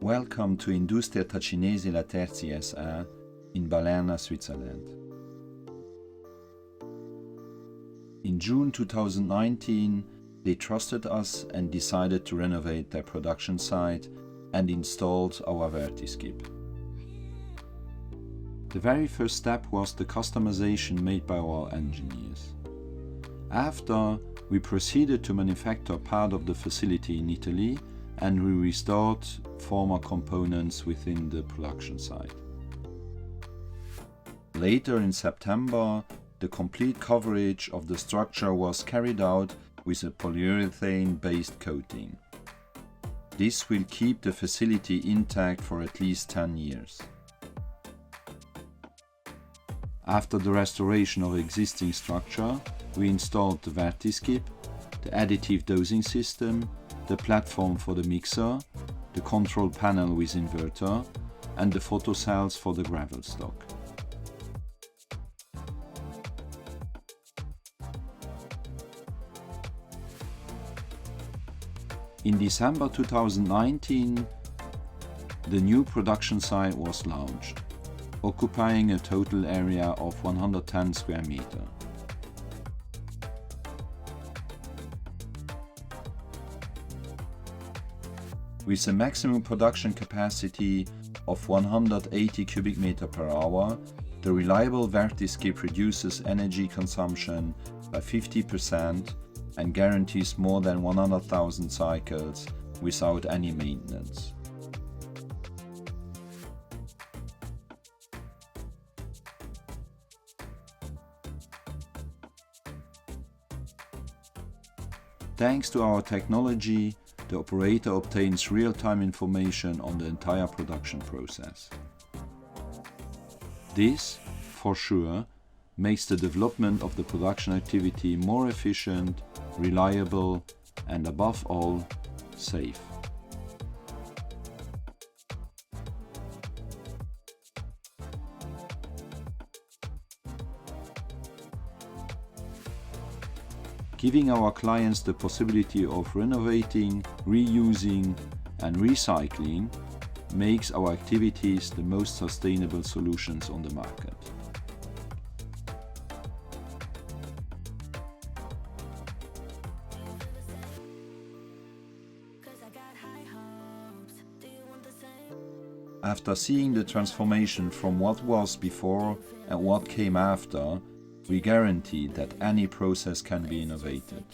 Welcome to Industria Tacinese Laterizi S.A. in Balerna, Switzerland. In June 2019, they trusted us and decided to renovate their production site and installed our Vertiskip. The very first step was the customization made by our engineers. After, we proceeded to manufacture part of the facility in Italy and we restored former components within the production site. Later in September, the complete coverage of the structure was carried out with a polyurethane-based coating. This will keep the facility intact for at least 10 years. After the restoration of the existing structure, we installed the Vertiskip, the additive dosing system, the platform for the mixer, the control panel with inverter, and the photocells for the gravel stock. In December 2019, the new production site was launched, occupying a total area of 110 square meters. With a maximum production capacity of 180 cubic meters per hour, the reliable Vertiskip reduces energy consumption by 50% and guarantees more than 100,000 cycles without any maintenance. Thanks to our technology, the operator obtains real-time information on the entire production process. This, for sure, makes the development of the production activity more efficient, reliable, and above all, safe. Giving our clients the possibility of renovating, reusing, and recycling makes our activities the most sustainable solutions on the market. After seeing the transformation from what was before and what came after, we guarantee that any process can be innovated.